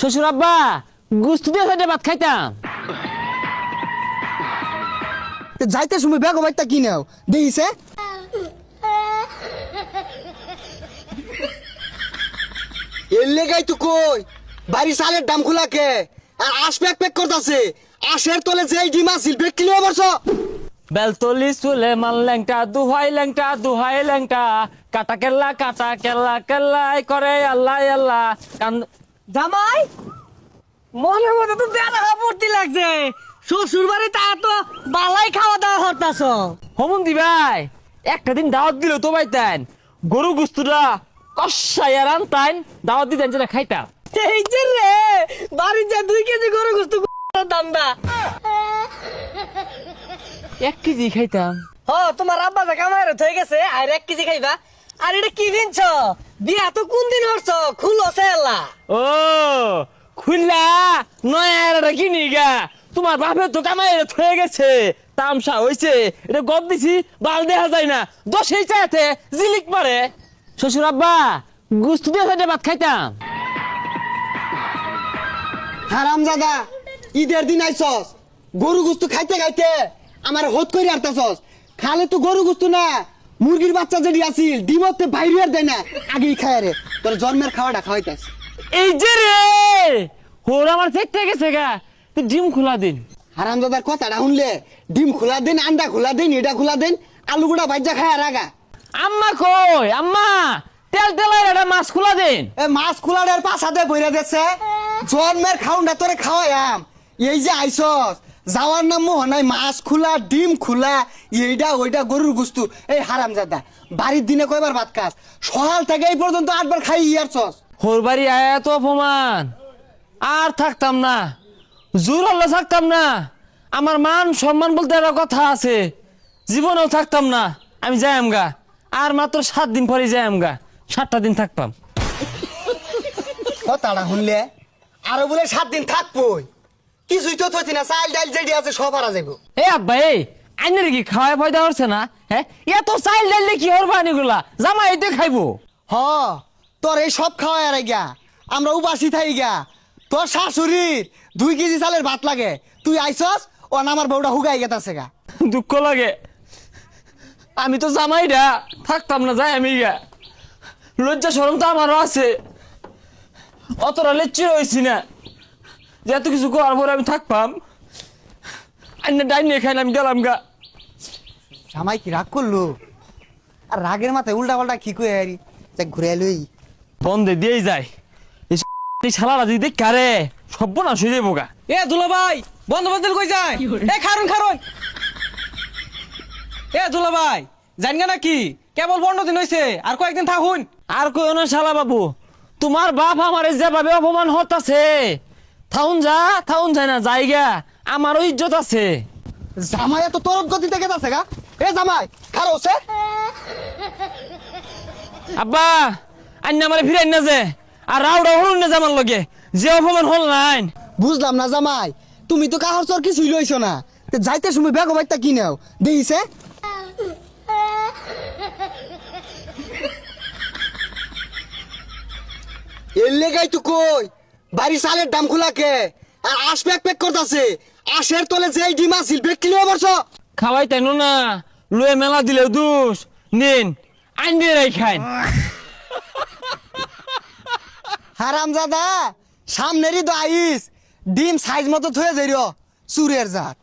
শ্বশুর আব্বা গুস্তু দিয়ে সাইডে ভাত খাইতাম। যাইতে সময় ব্যাগ বাইরটা কি নাও দেখিছে এর লেগাই তো কই বাড়ি চালের দাম খোলাকে আর আশ প্যাক প্যাক করতেছে। আশের তলে যেই ডিম আছিল বেকলি বর্ষ বেলতলি চুলে মান ল্যাংটা দুহাই ল্যাংটা কাটা কেল্লাই করে আল্লাহ আল্লাহ কান। জামাই মনে মনে তো দেড় ভর্তি লাগছে। শ্বশুর বাড়ি তা তো বালাই খাওয়া দাওয়া হতাছ। হমন্দি ভাই একটা দিন দাওয়াত দিল তো ভাইতেন গরু গুস্তুটা কষাইয়া রান্তাইন দাওয়াত দিতেন যেটা খাইতাম। এই যে রে বাড়ির যা 2 কেজি গরু গোস্ত দান্দা 1 কেজি খাইতাম। তোমার আব্বা যা কামাই হয়ে গেছে আর 1 কেজি খাইবা। আর এটা কি কিনছ? বিয়া তো কোন দিন হচ্ছ? খুলো সেলা ও খুললা নয়া কিনি গা তোমার বাপের তো কামাই হয়ে গেছে তামসা হয়েছে এটা গদ দিছি বাল দেখা যায় না 10 চাইতে জিলিক মারে। শ্বশুর আব্বা গুস্তু দিয়ে সাইডে ভাত খাইতাম। হারামজাদা ঈদের দিন আইছস গরু গুস্তু খাইতে খাইতে আমার হত করে আরতাছস। খালে তো গরু গুস্তু না মুরগির বাচ্চা যেটি আছিল ডিমতে বাইরে আর দেয় না আগেই খায় রে তোর জন্মের খাওয়াটা খাওয়াইতাস। এই যে রে হোর আমার চেকতে গেছে গা তুই ডিম খোলা দিন। হারামজাদার কথাটা শুনলে ডিম খোলা দেন আন্ডা খোলা দেন এটা খোলা দেন আলু গুড়া ভাজা খায় রাগা। আম্মা কই আম্মা তেল তেলার একটা মাছ খোলা দিন। এ মাছ খোলাডের পাছাতে বইরা দিচ্ছে জন্মের খাউনটা তোরে খাওয়াইয়াম। এই যে আইছস যাওয়ার নাম মোহ নাই মাছ খোলা ডিম খোলা এইটা ওইটা গরুর গুস্তু। এই হারামজাদা বাড়ির দিনে কয়বার ভাত খাস? সকাল থেকে এই পর্যন্ত 8 বার খাই ইয়ারছস। হোর বাড়ি আয়া তো অপমান আর থাকতাম না জোর হল্লা থাকতাম না। আমার মান সম্মান বলতে একটা কথা আছে জীবনেও থাকতাম না। আমি যাই আমগা আর মাত্র 7 দিন পরে যাই আমগা 7টা দিন থাকতাম। কথাটা শুনলে আরো বলে 7 দিন থাকবই কিছুই তো থইতি না চাল ডাল যেটি আছে সব হারা যাইব। এ আব্বা এই আইনের কি খাওয়ায় ফায়দা হচ্ছে না? হ্যাঁ এত চাইল ডাইলে কি হরবা আনিগুলা জামা এতে খাইবো। হ তোর এই সব খাওয়াই আর গা আমরা উপাসি থাই গা। তোর শাশুড়ির 2 কেজি চালের ভাত লাগে তুই আইছস ও আমার বউটা হুগাই গেতাছে গা। দুঃখ লাগে আমি তো জামাইরা থাকতাম না যাই আমি গা লজ্জা শরম তো আমারও আছে অতটা লেচ্চির হয়েছি না যে এত কিছু করার পরে আমি থাকতাম। আইনে ডাইনে খাইলে আমি গেলাম গা। জামাই কি রাগ করলো? আর রাগের মাথায় উল্টা পাল্টা কি কই আরি যাক ঘুরে এলই বন্ধে দিয়েই যায় এই শালারা যদি দেখ কারে সর্বনাশ হয়ে যাবো গা। এ দুলা ভাই বন্ধ বদল কই যায়? এ খারুন এ দুলা ভাই জানগা নাকি কেবল 15 দিন হইছে আর কয়েকদিন থাকুন। আর কই না শালা বাবু তোমার বাপ আমার যেভাবে অপমান হতাছে থাউন যায় না জায়গা আমারও ইজ্জত আছে। জামাই এত তরত গতিতে গেতাছে গা। এ জামাই খারো সে আব্বা আন্না আমারে ফিরাই না যে আর রাউডা হল না জামার লগে যে অপমান হল নাই। বুঝলাম না জামাই তুমি তো কাহর চর কিছুই লইছো না যাইতে সময় ব্যাগ বাইরটা কি নাও দেখিছে এর লেগাই তো কই বাড়ি চালের দাম খোলাকে আর আশ প্যাক প্যাক করতেছে। আশের তলে যেই ডিম আছিল বেকলি বর্ষ খাওয়াই তাই না লয়ে মেলা দিলে দুষ নিন আইন দিয়ে রাই খাইন। হারামজাদা সামনেরই তো আইস ডিম সাইজ মতো থয়ে যাইর চুরের জাত।